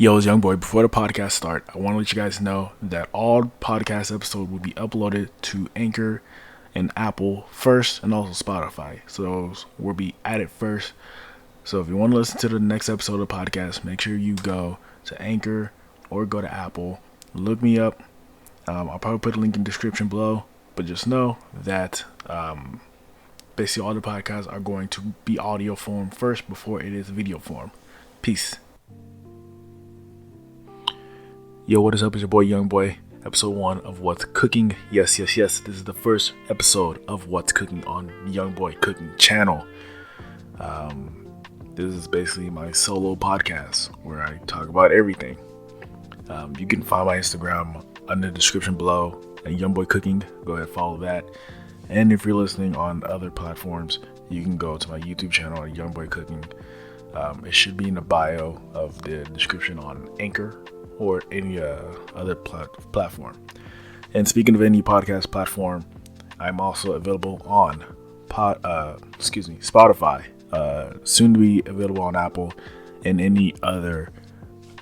Yo, it's Young Boy. Before the podcast start, I want to let you guys know that all podcast episodes will be uploaded to Anchor and Apple first, and also Spotify. So those will be added first. So if you want to listen to the next episode of the podcast, make sure you go to Anchor or go to Apple. Look me up. I'll probably put a link in the description below. But just know that basically all the podcasts are going to be audio form first before it is video form. Peace. Yo, what is up? It's your boy Young Boy, episode 1 of What's Cooking. Yes. This is the first episode of What's Cooking on the Young Boy Cooking channel. This is basically my solo podcast where I talk about everything. You can find my Instagram in the description below at Young Boy Cooking. Go ahead, follow that. And if you're listening on other platforms, you can go to my YouTube channel at Young Boy Cooking. It should be in the bio of the description on Anchor or any other platform. And speaking of any podcast platform, I'm also available on Spotify, soon to be available on Apple and any other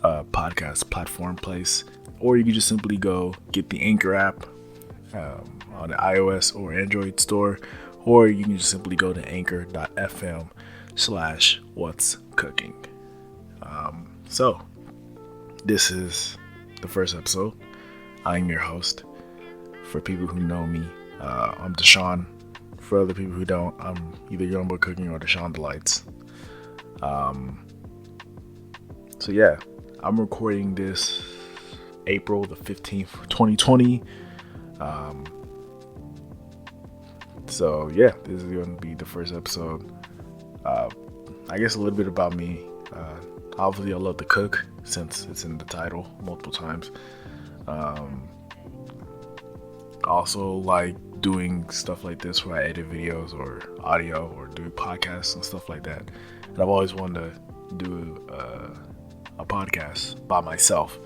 podcast platform place. Or you can just simply go get the Anchor app on the iOS or Android store, or you can just simply go to anchor.fm/what's cooking. So this is the first episode. I'm your host. For people who know me, I'm Deshaun. For other people who don't, I'm either Young Boy Cooking or Deshaun Delights. So yeah, I'm recording this April the 15th, 2020. So yeah, this is going to be the first episode. I guess a little bit about me. Obviously, I love to cook since it's in the title multiple times. Also like doing stuff like this where I edit videos or audio or do podcasts and stuff like that. And I've always wanted to do a podcast by myself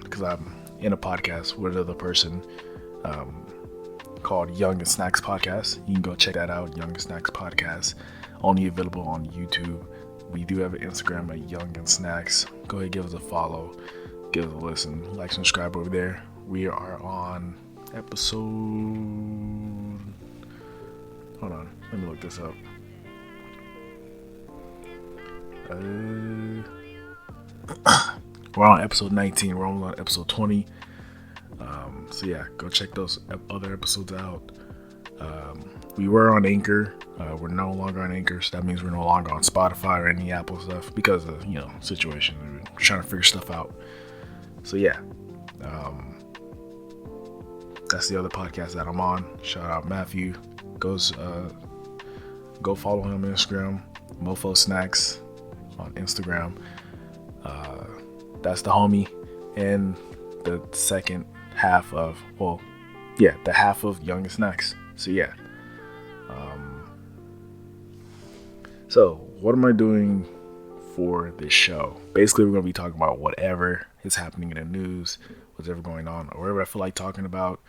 because I'm in a podcast with another person called Young and Snacks Podcast. You can go check that out, Young and Snacks Podcast. Only available on YouTube. We do have an Instagram at Young and Snacks. Go ahead, give us a follow, give us a listen, like, subscribe over there. We are on episode. Hold on, let me look this up. We're on episode 19. We're almost on episode 20. So yeah, go check those other episodes out. We were on Anchor. We're no longer on Anchor, so that means we're no longer on Spotify or any Apple stuff because of, situation. We're trying to figure stuff out. So yeah, that's the other podcast that I'm on. Shout out Matthew. Go follow him on Instagram, Mofo Snacks on Instagram. That's the homie, and the second half of the half of Young and Snacks. So yeah. So what am I doing for this show? Basically, we're going to be talking about whatever is happening in the news, whatever going on, or whatever I feel like talking about.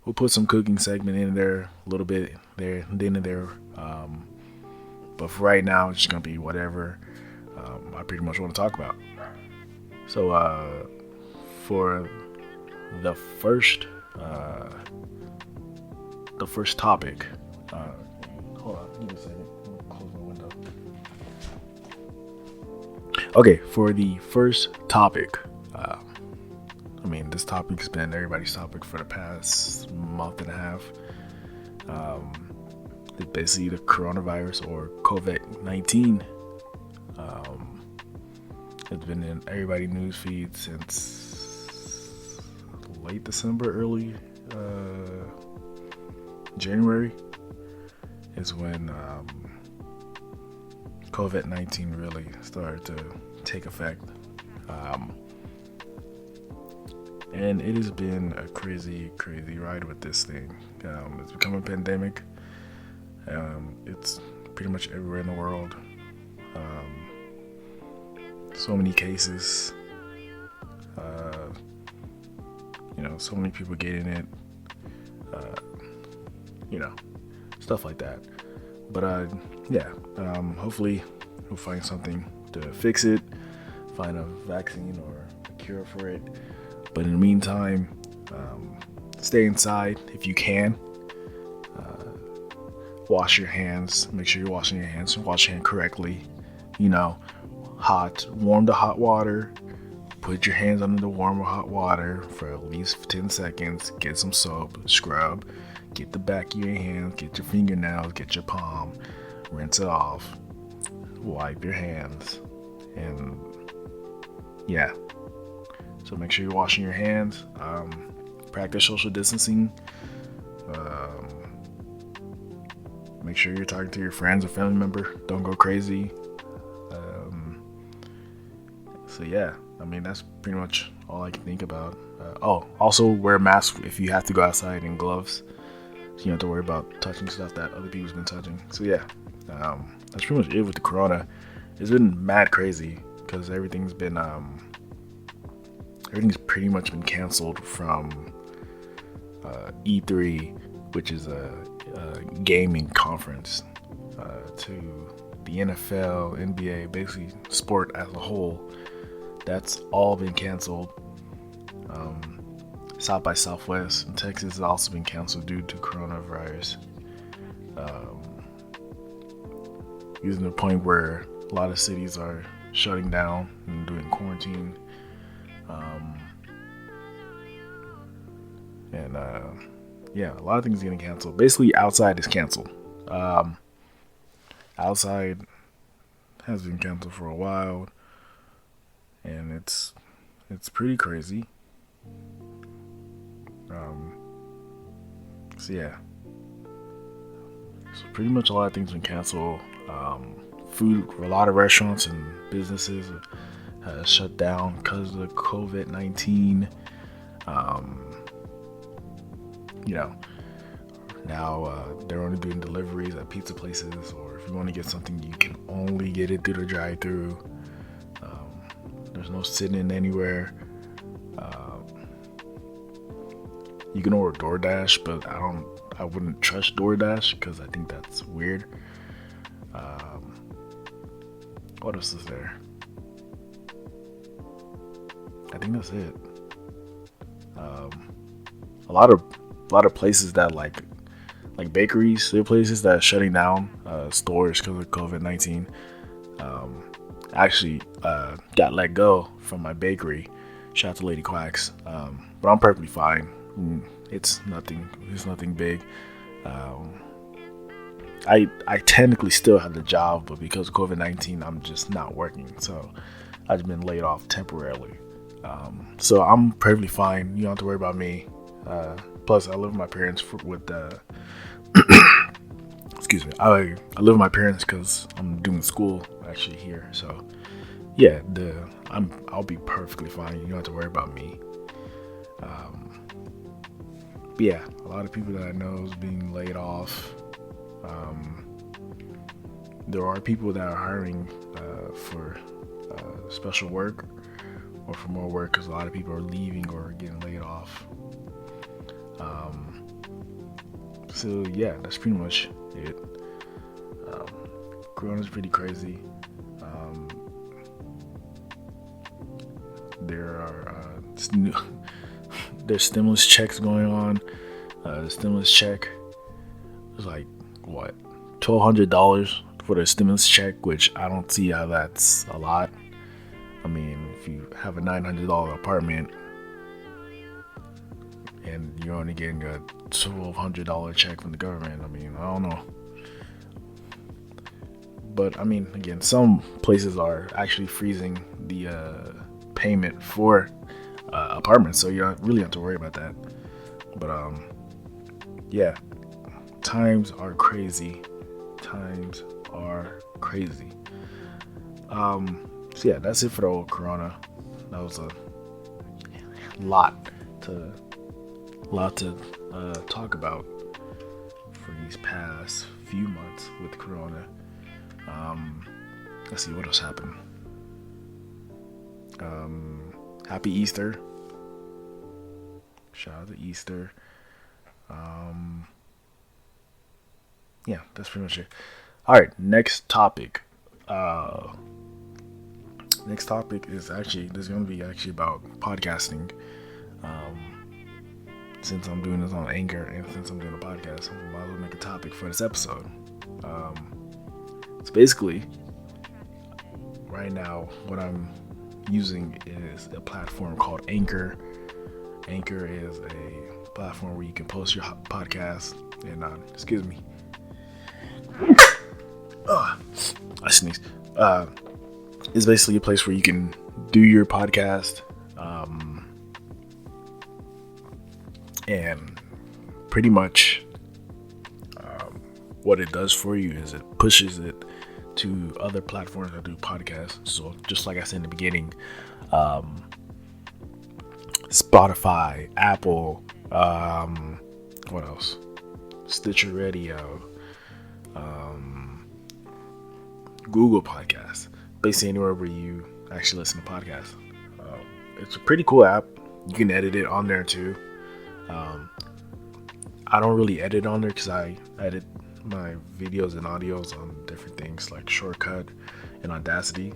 We'll put some cooking segment in there, a little bit there, then and there. But for right now, it's just going to be whatever I pretty much want to talk about. So for the first topic, hold on, give me a second. Close my window. Okay, for the first topic, this topic's been everybody's topic for the past month and a half. It's basically the coronavirus or COVID-19. It's been in everybody's news feed since late December, early January is when COVID-19 really started to take effect. And it has been a crazy ride with this thing. It's become a pandemic. It's pretty much everywhere in the world. So many cases. So many people getting it. Stuff like that. But hopefully we'll find something to fix it, find a vaccine or a cure for it. But in the meantime, stay inside if you can. Wash your hands. Make sure you're washing your hands. Wash your hand correctly. You know, warm the hot water. Put your hands under the warm or hot water for at least 10 seconds. Get some soap, scrub. Get the back of your hands, get your fingernails, get your palm. Rinse it off. Wipe your hands. And yeah. So make sure you're washing your hands. Practice social distancing. Make sure you're talking to your friends or family member. Don't go crazy. So yeah, I mean, that's pretty much all I can think about. Also wear masks if you have to go outside, and gloves, so you don't have to worry about touching stuff that other people's been touching. So yeah, that's pretty much it with the corona. It's been mad crazy because everything's pretty much been canceled from E3, which is a gaming conference, to the NFL, NBA, basically sport as a whole. That's all been canceled. South by Southwest in Texas has also been canceled due to coronavirus. Using the point where a lot of cities are shutting down and doing quarantine. Yeah, a lot of things are getting canceled. Basically, outside is canceled. Outside has been canceled for a while, and it's pretty crazy. So yeah, so pretty much a lot of things been canceled. Food, a lot of restaurants and businesses shut down because of COVID-19. Now they're only doing deliveries at pizza places, or if you want to get something, you can only get it through the drive-thru. There's no sitting anywhere. You can order DoorDash, but I wouldn't trust DoorDash because I think that's weird. What else is there? I think that's it. A lot of places that like bakeries, there are places that are shutting down stores because of COVID-19. Actually got let go from my bakery. Shout out to Lady Quacks. But I'm perfectly fine. It's nothing big. I technically still have the job, but because of COVID-19, I'm just not working. So I've been laid off temporarily. So I'm perfectly fine. You don't have to worry about me. Plus, I live with my parents excuse me. I live with my parents because I'm doing school actually here. So yeah, I'll be perfectly fine. You don't have to worry about me. But yeah, a lot of people that I know is being laid off. There are people that are hiring for special work or for more work because a lot of people are leaving or getting laid off. So yeah, that's pretty much it. Corona's pretty crazy. There are there's stimulus checks going on. The stimulus check is like what, $1,200 for the stimulus check, which I don't see how that's a lot. I mean, if you have a $900 apartment and you're only getting a $1,200 check from the government, I mean, I don't know. But I mean, again, some places are actually freezing the payment for apartments, so you don't really have to worry about that. But yeah, times are crazy. So yeah, that's it for the old corona. That was a lot to talk about for these past few months with corona. Let's see what else happened. Happy Easter. Shout out to Easter. Yeah, that's pretty much it. Alright, next topic. next topic is actually this is going to be actually about podcasting. Since I'm doing this on Anchor and since I'm doing a podcast, I might as well make a topic for this episode. So basically, right now, what I'm using is a platform called Anchor. Anchor is a platform where you can post your podcast. And excuse me, I sneezed. It's basically a place where you can do your podcast, and pretty much what it does for you is it pushes it to other platforms that do podcasts. So just like I said in the beginning, Spotify, Apple, what else? Stitcher Radio, Google Podcasts, basically anywhere where you actually listen to podcasts. It's a pretty cool app. You can edit it on there too. I don't really edit on there because I edit my videos and audios on different things like Shortcut and Audacity.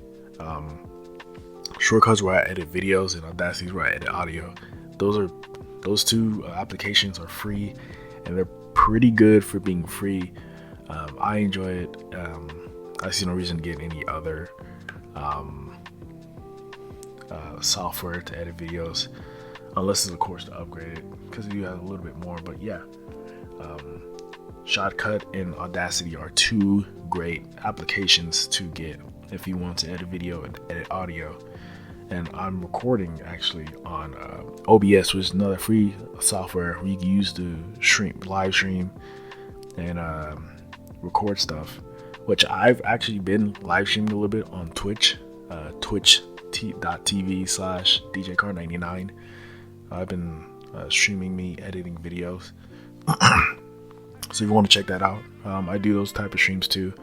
Shortcut's where I edit videos and Audacity is where I edit audio. Those two applications are free and they're pretty good for being free. I enjoy it. I see no reason to get any other software to edit videos, unless it's of course to upgrade it because you have a little bit more. But yeah, Shortcut and Audacity are two great applications to get if you want to edit video and edit audio. And I'm recording actually on OBS, which is another free software you can use to live stream and record stuff, which I've actually been live streaming a little bit on Twitch, twitch.tv/DJCar99. I've been streaming me editing videos. So if you want to check that out, I do those type of streams too.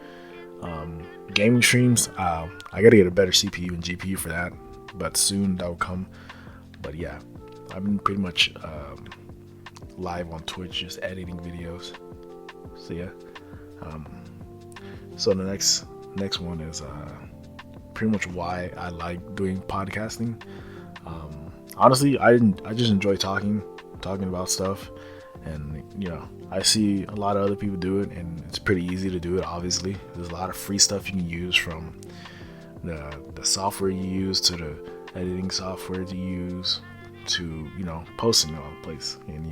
Gaming streams, I gotta get a better CPU and GPU for that, but soon that will come. But yeah, I've been pretty much live on Twitch just editing videos. So yeah, so the next one is pretty much why I like doing podcasting. Honestly, I just enjoy talking about stuff, and I see a lot of other people do it, and it's pretty easy to do it. Obviously, there's a lot of free stuff you can use, from the software you use to the editing software to use to posting it on the place, and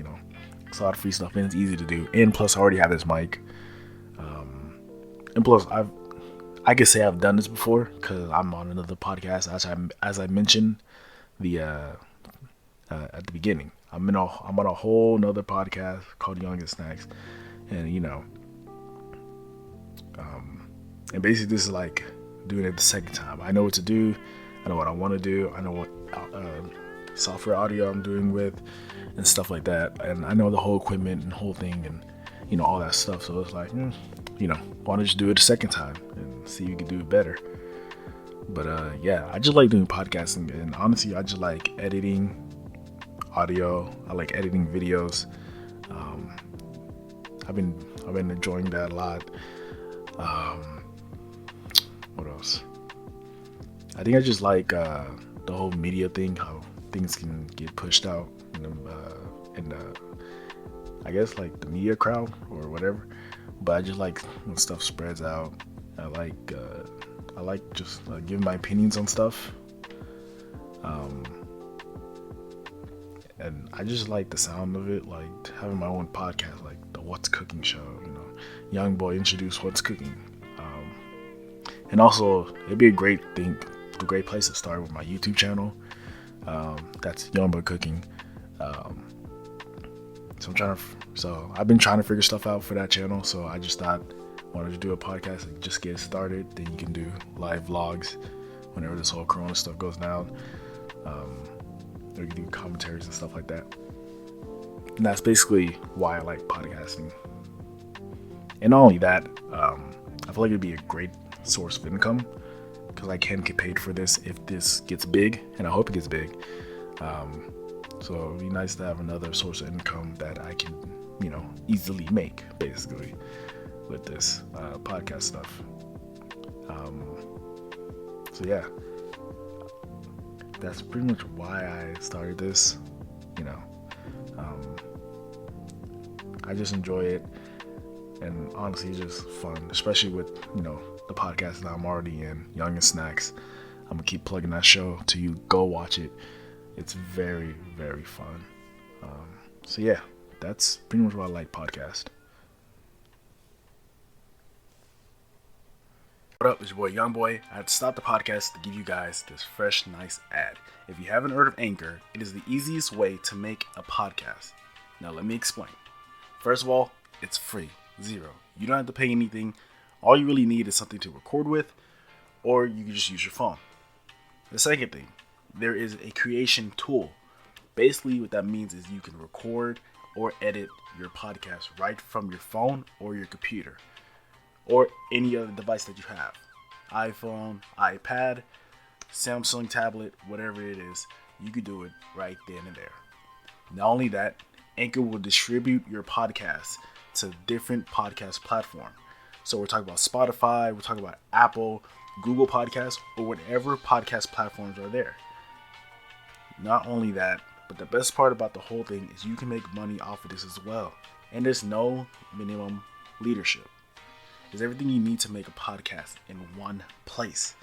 it's a lot of free stuff, and it's easy to do. And plus, I already have this mic, and plus I could say I've done this before because I'm on another podcast, as I mentioned at the beginning. I'm on a whole nother podcast called Young and Snacks, and and basically this is like doing it the second time. I know what to do, I know what I want to do, I know what software audio I'm doing with and stuff like that, and I know the whole equipment and whole thing and all that stuff. So it's like why don't you just do it the second time and see if you can do it better. But yeah, I just like doing podcasting, and honestly I just like editing audio. I like editing videos. I've been enjoying that a lot. What else? I think I just like the whole media thing, how things can get pushed out in I guess like the media crowd or whatever. But I just like when stuff spreads out. I like just giving my opinions on stuff. And I just like the sound of it, like having my own podcast, like the What's Cooking show, Young Boy introduced What's Cooking. And also, it'd be a great place to start with my YouTube channel. That's Young Boy Cooking. So I've been trying to figure stuff out for that channel. So I just thought, why don't you do a podcast and just get it started? Then you can do live vlogs whenever this whole Corona stuff goes down. Or you can do commentaries and stuff like that. And that's basically why I like podcasting. And not only that, I feel like it'd be a great source of income because I can get paid for this if this gets big, and I hope it gets big. So it'd be nice to have another source of income that I can, easily make, basically, with this podcast stuff. So yeah, that's pretty much why I started this. You know, um, I just enjoy it, and honestly, it's just fun, especially with the podcast that I'm already in, Young and Snacks. I'm gonna keep plugging that show till you go watch it. It's very, very fun. So yeah, that's pretty much why I like podcast. What up, it's your boy Young Boy. I had to stop the podcast to give you guys this fresh, nice ad. If you haven't heard of Anchor, it is the easiest way to make a podcast. Now let me explain. First of all, it's free. Zero. You don't have to pay anything. All you really need is something to record with, or you can just use your phone. The second thing, there is a creation tool. Basically, what that means is you can record or edit your podcast right from your phone or your computer, or any other device that you have. iPhone, iPad, Samsung tablet, whatever it is, you can do it right then and there. Not only that, Anchor will distribute your podcast to different podcast platforms. So we're talking about Spotify, we're talking about Apple, Google Podcasts, or whatever podcast platforms are there. Not only that, but the best part about the whole thing is you can make money off of this as well. And there's no minimum leadership. There's everything you need to make a podcast in one place.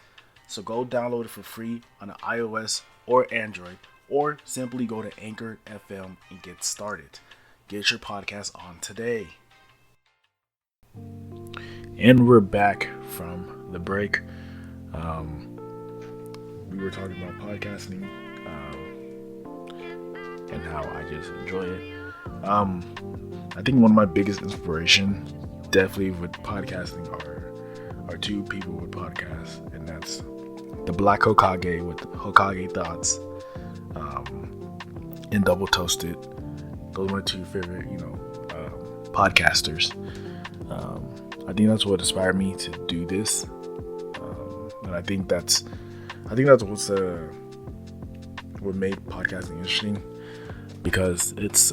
So go download it for free on an iOS or Android, or simply go to Anchor FM and get started. Get your podcast on today. And we're back from the break. We were talking about podcasting and how I just enjoy it. I think one of my biggest inspiration, definitely with podcasting, are two people with podcasts, and that's the Black Hokage with Hokage Thoughts, and Double Toasted. Those are my two favorite, podcasters. I think that's what inspired me to do this, and I think that's what's what made podcasting interesting, because it's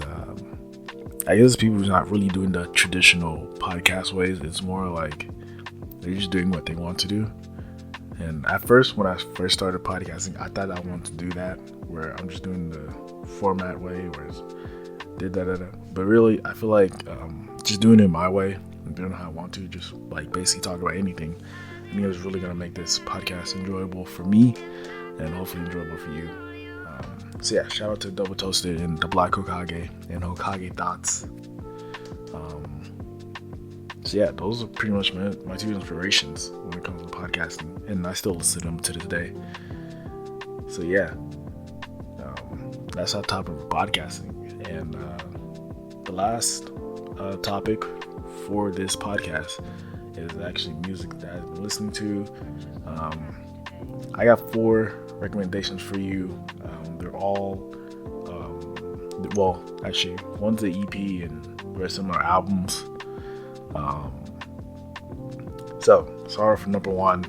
I guess people who's not really doing the traditional podcast ways. It's more like they're just doing what they want to do. And at first, when I first started podcasting, I thought I wanted to do that, where I'm just doing the format way, where it's but really, I feel like just doing it my way and doing how I want to, just like basically talk about anything, I think it's really gonna make this podcast enjoyable for me and hopefully enjoyable for you. So yeah, shout out to Double Toasted and the Black Hokage and Hokage Thoughts. So yeah, those are pretty much my two inspirations when it comes to podcasting, and I still listen to them to this day. So yeah, that's our topic of podcasting. And the last topic for this podcast is actually music that I've been listening to. I got 4 recommendations for you. They're all, well, actually, one's the EP and the rest of them are albums. So, sorry for number 1,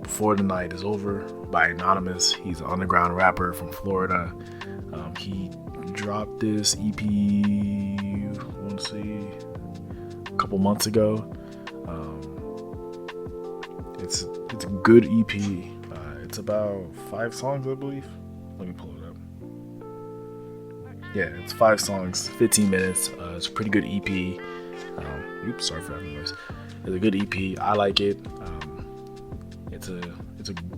Before the Night is Over by Anonymous. He's an underground rapper from Florida. He dropped this EP, I want to say, a couple months ago. It's a good EP. It's about 5 songs, I believe. Let me pull it up. Yeah, it's 5 songs, 15 minutes. It's a pretty good EP. Oops, sorry for that noise. It's a good EP. I like it. It's a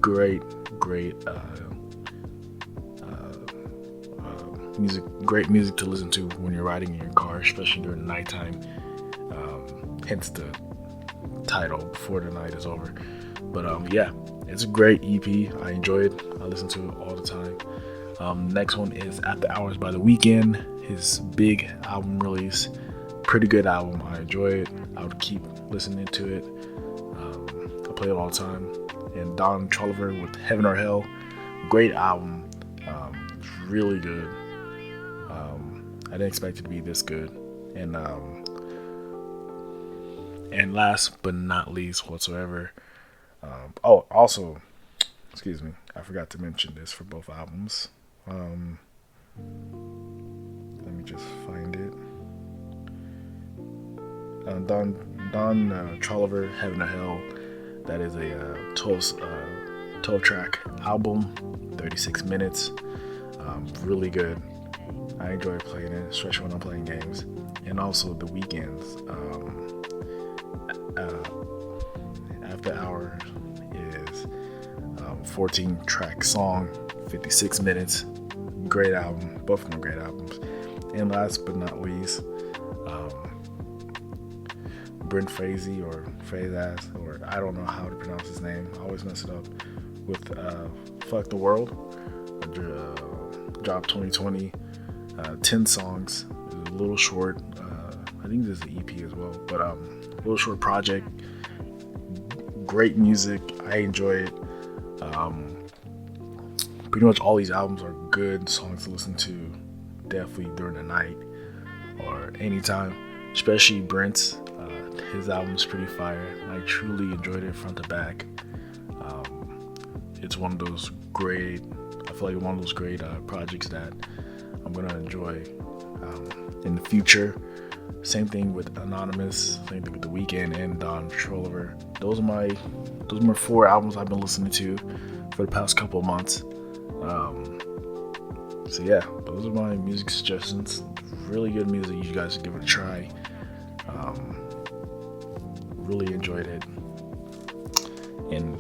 great music. Great music to listen to when you're riding in your car, especially during the nighttime. Hence the title, Before the Night is Over. But yeah, it's a great EP. I enjoy it. I listen to it all the time. Next one is After Hours by The Weeknd. His big album release. Pretty good album. I enjoy it. I would keep listening to it. I play it all the time. And Don Toliver with Heaven or Hell. Great album. It's really good. I didn't expect it to be this good. And last but not least whatsoever. Also, excuse me, I forgot to mention this for both albums. Let me just find it. Don Toliver, Heaven or Hell. That is a 12-track album, 36 minutes. Really good. I enjoy playing it, especially when I'm playing games. And also the weekends. After Hours is 14-track song, 56 minutes. Great album. Both of them great albums. And last but not least, Brent Frazee or Frazaz, or I don't know how to pronounce his name. I always mess it up. With Fuck the World. Dropped 2020. 10 songs. It was a little short. I think there's an EP as well. But a little short project. Great music. I enjoy it. Pretty much all these albums are good songs to listen to. Definitely during the night or anytime. Especially Brent's. His album's pretty fire. I truly enjoyed it front to back. It's one of those great, I feel like one of those great projects that I'm gonna enjoy in the future. Same thing with Anonymous, same thing with The Weeknd and Don Trollover. Those are my 4 albums I've been listening to for the past couple of months. So yeah, those are my music suggestions. Really good music. You guys should give it a try. Really enjoyed it. And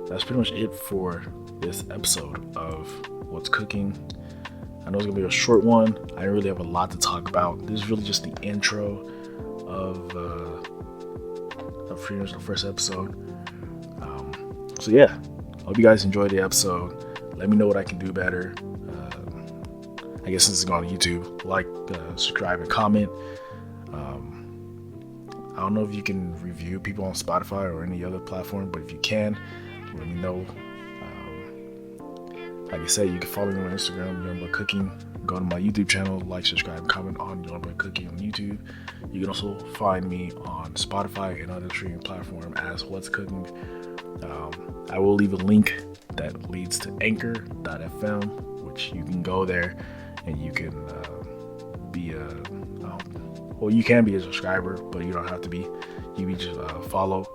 that's pretty much it for this episode of What's Cooking. I know it's gonna be a short one. I don't really have a lot to talk about. This is really just the intro of pretty much the first episode. So yeah, hope you guys enjoyed the episode. Let me know what I can do better. I guess since it's going on YouTube, like, subscribe, and comment. I don't know if you can review people on Spotify or any other platform, but if you can, let me know. Like I said, you can follow me on Instagram, Young Boy Cooking. Go to my YouTube channel, like, subscribe, and comment on Young Boy Cooking on YouTube. You can also find me on Spotify and other streaming platforms as What's Cooking. I will leave a link that leads to anchor.fm, which you can go there and you can you can be a subscriber, but you don't have to be. You can just follow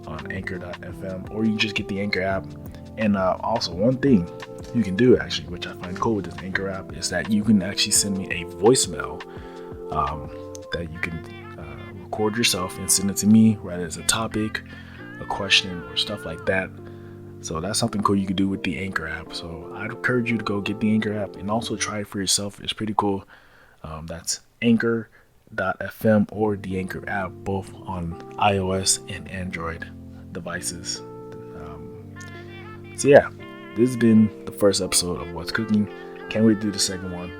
on anchor.fm, or you can just get the Anchor app. And also, one thing you can do, actually, which I find cool with this Anchor app, is that you can actually send me a voicemail that you can record yourself and send it to me, whether it's a topic, a question, or stuff like that. So that's something cool you can do with the Anchor app. So I'd encourage you to go get the Anchor app and also try it for yourself. It's pretty cool. That's anchor.fm or the Anchor app, both on iOS and Android devices. So yeah, this has been the first episode of What's Cooking. Can't wait to do the second one.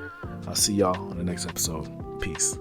I'll see y'all on the next episode. Peace.